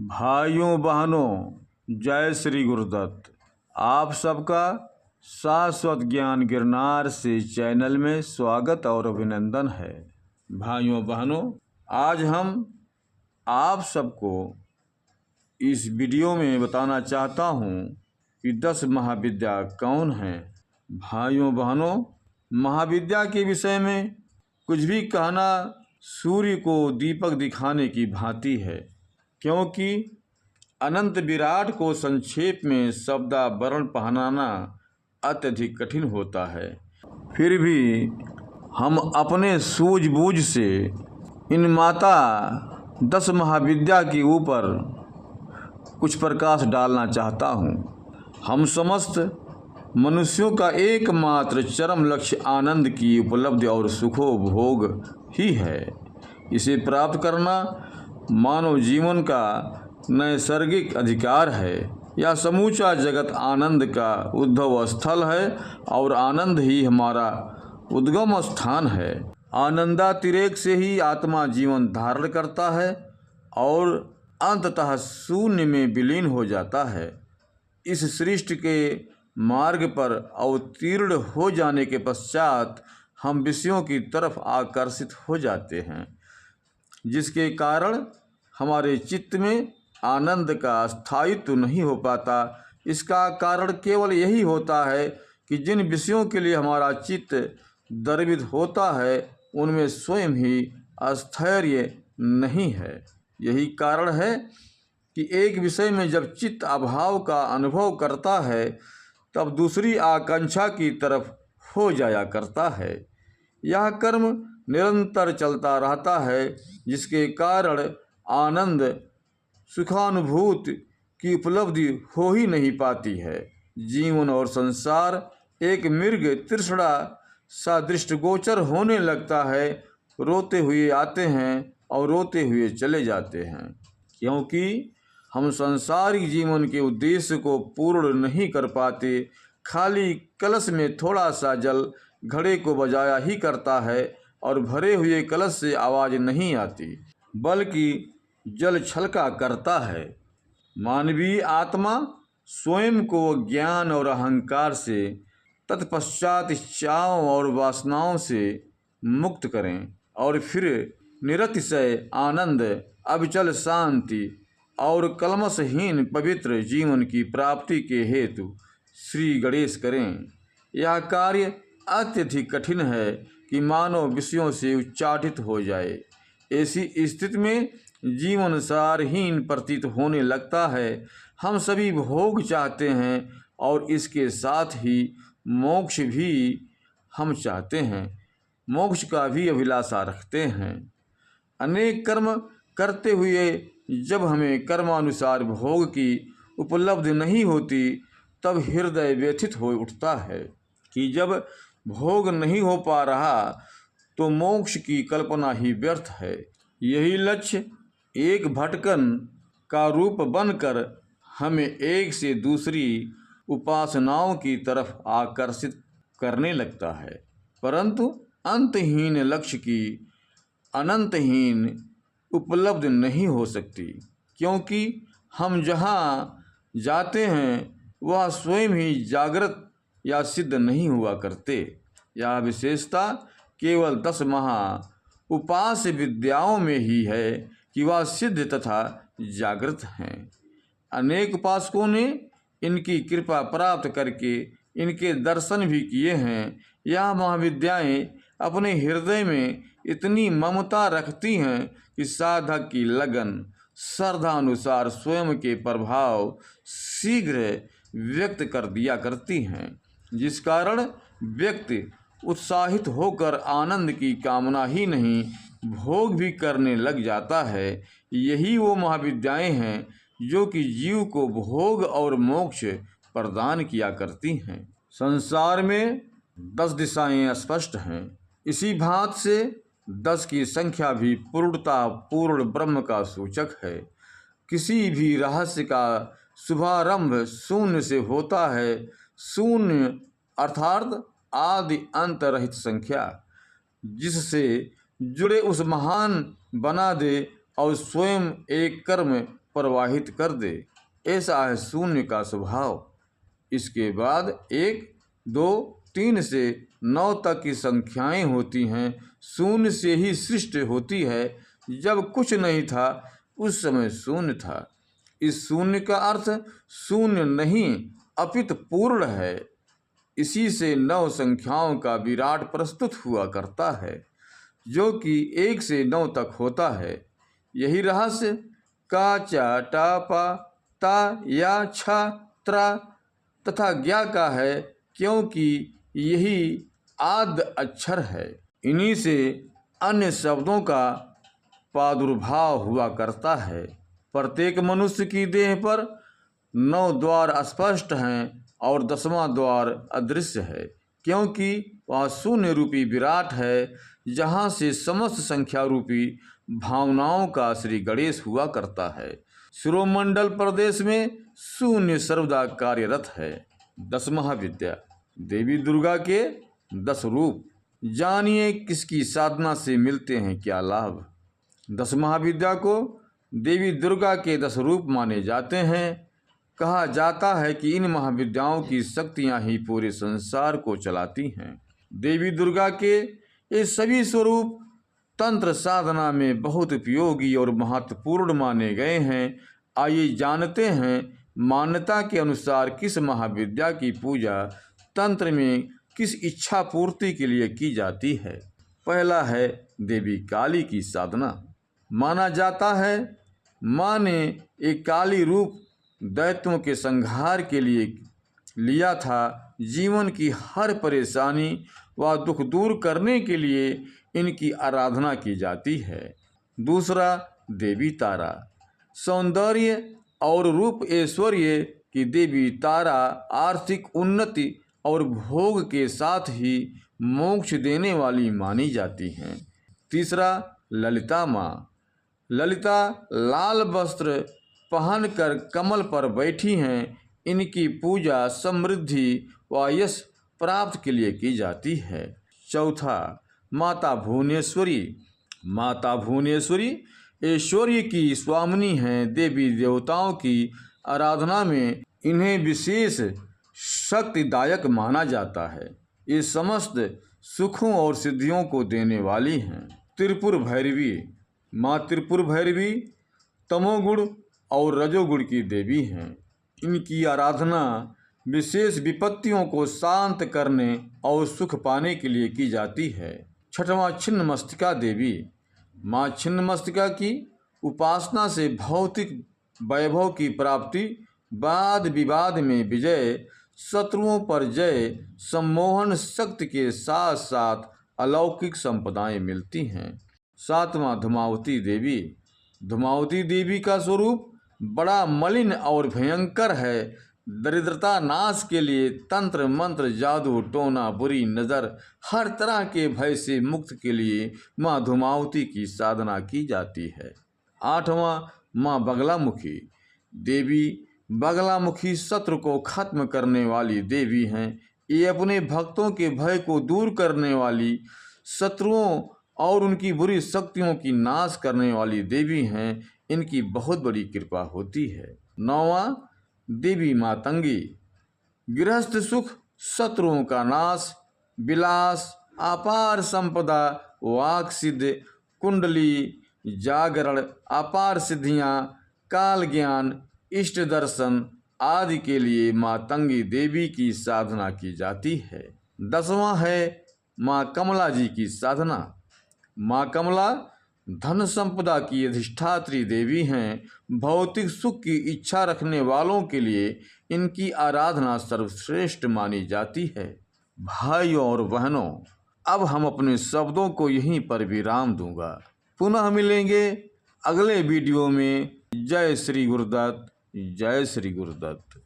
भाइयों बहनों, जय श्री गुरुदत्त। आप सबका शाश्वत ज्ञान गिरनार से चैनल में स्वागत और अभिनंदन है। भाइयों बहनों, आज हम आप सबको इस वीडियो में बताना चाहता हूँ कि 10 महाविद्या कौन हैं। भाइयों बहनों, महाविद्या के विषय में कुछ भी कहना सूर्य को दीपक दिखाने की भांति है, क्योंकि अनंत विराट को संक्षेप में शब्दावरण पहनाना अत्यधिक कठिन होता है। फिर भी हम अपने सूझबूझ से इन माता 10 महाविद्या के ऊपर कुछ प्रकाश डालना चाहता हूँ। हम समस्त मनुष्यों का एकमात्र चरम लक्ष्य आनंद की उपलब्धि और सुखोभोग ही है। इसे प्राप्त करना मानव जीवन का नैसर्गिक अधिकार है। यह समूचा जगत आनंद का उद्भव स्थल है और आनंद ही हमारा उद्गम स्थान है। आनंदातिरेक से ही आत्मा जीवन धारण करता है और अंततः शून्य में विलीन हो जाता है। इस सृष्टि के मार्ग पर अवतीर्ण हो जाने के पश्चात हम विषयों की तरफ आकर्षित हो जाते हैं, जिसके कारण हमारे चित्त में आनंद का स्थायित्व नहीं हो पाता। इसका कारण केवल यही होता है कि जिन विषयों के लिए हमारा चित्त द्रवित होता है उनमें स्वयं ही स्थैर्य नहीं है। यही कारण है कि एक विषय में जब चित्त अभाव का अनुभव करता है तब दूसरी आकांक्षा की तरफ हो जाया करता है। यह कर्म निरंतर चलता रहता है, जिसके कारण आनंद सुखानुभूति की उपलब्धि हो ही नहीं पाती है। जीवन और संसार एक मृग तृष्णा सा दृष्टिगोचर होने लगता है। रोते हुए आते हैं और रोते हुए चले जाते हैं, क्योंकि हम सांसारिक जीवन के उद्देश्य को पूर्ण नहीं कर पाते। खाली कलश में थोड़ा सा जल घड़े को बजाया ही करता है और भरे हुए कलश से आवाज़ नहीं आती, बल्कि जल छलका करता है। मानवीय आत्मा स्वयं को ज्ञान और अहंकार से, तत्पश्चात इच्छाओं और वासनाओं से मुक्त करें और फिर निरतिशय आनंद, अविचल शांति और कल्मषहीन पवित्र जीवन की प्राप्ति के हेतु श्री गणेश करें। यह कार्य अत्यधिक कठिन है कि मानव विषयों से उच्चाटित हो जाए। ऐसी स्थिति में जीवन सारहीन प्रतीत होने लगता है। हम सभी भोग चाहते हैं और इसके साथ ही मोक्ष भी हम चाहते हैं, मोक्ष का भी अभिलाषा रखते हैं। अनेक कर्म करते हुए जब हमें कर्मानुसार भोग की उपलब्धि नहीं होती, तब हृदय व्यथित हो उठता है कि जब भोग नहीं हो पा रहा तो मोक्ष की कल्पना ही व्यर्थ है। यही लक्ष्य एक भटकन का रूप बनकर हमें एक से दूसरी उपासनाओं की तरफ आकर्षित करने लगता है, परंतु अंतहीन लक्ष्य की अनंतहीन उपलब्धि नहीं हो सकती, क्योंकि हम जहाँ जाते हैं वह स्वयं ही जागृत या सिद्ध नहीं हुआ करते। यह विशेषता केवल 10 महा उपास्य विद्याओं में ही है कि वह सिद्ध तथा जागृत हैं। अनेक उपासकों ने इनकी कृपा प्राप्त करके इनके दर्शन भी किए हैं। यह महाविद्याएं अपने हृदय में इतनी ममता रखती हैं कि साधक की लगन श्रद्धा अनुसार स्वयं के प्रभाव शीघ्र व्यक्त कर दिया करती हैं, जिस कारण व्यक्ति उत्साहित होकर आनंद की कामना ही नहीं, भोग भी करने लग जाता है। यही वो महाविद्याएं हैं जो कि जीव को भोग और मोक्ष प्रदान किया करती हैं। संसार में 10 दिशाएं स्पष्ट हैं। इसी भांत से 10 की संख्या भी पूर्णता पूर्ण ब्रह्म का सूचक है। किसी भी रहस्य का शुभारंभ शून्य से होता है। शून्य अर्थात आदि अंत रहित संख्या, जिससे जुड़े उस महान बना दे और स्वयं एक कर्म प्रवाहित कर दे, ऐसा है शून्य का स्वभाव। इसके बाद 1, 2, 3 से 9 तक की संख्याएं होती हैं। शून्य से ही सृष्टि होती है। जब कुछ नहीं था उस समय शून्य था। इस शून्य का अर्थ शून्य नहीं अपितु पूर्ण है। इसी से 9 संख्याओं का विराट प्रस्तुत हुआ करता है, जो कि 1 से 9 तक होता है। यही रहस्य का, चा, टा, पा, ता, या, छा, त्रा तथा ज्ञा का है, क्योंकि यही आद्य अक्षर है। इन्हीं से अन्य शब्दों का प्रादुर्भाव हुआ करता है। प्रत्येक मनुष्य की देह पर 9 द्वार स्पष्ट हैं और 10वां द्वार अदृश्य है, क्योंकि वह शून्य रूपी विराट है, जहाँ से समस्त संख्या रूपी भावनाओं का श्री गणेश हुआ करता है। शिरोमंडल प्रदेश में शून्य सर्वदा कार्यरत है। 10 महाविद्या देवी दुर्गा के 10 रूप। जानिए किसकी साधना से मिलते हैं क्या लाभ। 10 महाविद्या को देवी दुर्गा के 10 रूप माने जाते हैं। कहा जाता है कि इन महाविद्याओं की शक्तियां ही पूरे संसार को चलाती हैं। देवी दुर्गा के ये सभी स्वरूप तंत्र साधना में बहुत उपयोगी और महत्वपूर्ण माने गए हैं। आइए जानते हैं मान्यता के अनुसार किस महाविद्या की पूजा तंत्र में किस इच्छा पूर्ति के लिए की जाती है। पहला है देवी काली की साधना। माना जाता है माँ ने एक काली रूप दैत्यों के संहार के लिए लिया था। जीवन की हर परेशानी व दुख दूर करने के लिए इनकी आराधना की जाती है। दूसरा देवी तारा। सौंदर्य और रूप ऐश्वर्य की देवी तारा आर्थिक उन्नति और भोग के साथ ही मोक्ष देने वाली मानी जाती हैं। तीसरा ललिता माँ। ललिता लाल वस्त्र पहनकर कमल पर बैठी हैं। इनकी पूजा समृद्धि व यश प्राप्त के लिए की जाती है। चौथा माता भुवनेश्वरी। माता भुवनेश्वरी ऐश्वर्य की स्वामिनी हैं। देवी देवताओं की आराधना में इन्हें विशेष शक्तिदायक माना जाता है। ये समस्त सुखों और सिद्धियों को देने वाली हैं। त्रिपुर भैरवी। माँ त्रिपुर भैरवी तमोगुण और रजोगुण की देवी हैं। इनकी आराधना विशेष विपत्तियों को शांत करने और सुख पाने के लिए की जाती है। छठवां छिन्नमस्तिका देवी। माँ छिन्नमस्तिका की उपासना से भौतिक वैभव की प्राप्ति, वाद विवाद में विजय, शत्रुओं पर जय, सम्मोहन शक्ति के साथ साथ अलौकिक संपदाएं मिलती हैं। सातवां धूमावती देवी। धूमावती देवी का स्वरूप बड़ा मलिन और भयंकर है। दरिद्रता नाश के लिए तंत्र मंत्र जादू टोना बुरी नज़र हर तरह के भय से मुक्त के लिए माँ धूमावती की साधना की जाती है। आठवां माँ बगलामुखी देवी। बगलामुखी शत्रु को खत्म करने वाली देवी हैं। ये अपने भक्तों के भय को दूर करने वाली, शत्रुओं और उनकी बुरी शक्तियों की नाश करने वाली देवी हैं। इनकी बहुत बड़ी कृपा होती है। नौवां देवी मातंगी। गृहस्थ सुख, शत्रुओं का नाश, विलास, अपार संपदा, वाक सिद्ध, कुंडली जागरण, अपार सिद्धियां, काल ज्ञान, इष्ट दर्शन आदि के लिए मातंगी देवी की साधना की जाती है। 10वां है माँ कमला जी की साधना। माँ कमला धन संपदा की अधिष्ठात्री देवी हैं। भौतिक सुख की इच्छा रखने वालों के लिए इनकी आराधना सर्वश्रेष्ठ मानी जाती है। भाइयों और बहनों, अब हम अपने शब्दों को यहीं पर विराम दूंगा। पुनः मिलेंगे अगले वीडियो में। जय श्री गुरुदत्त। जय श्री गुरुदत्त।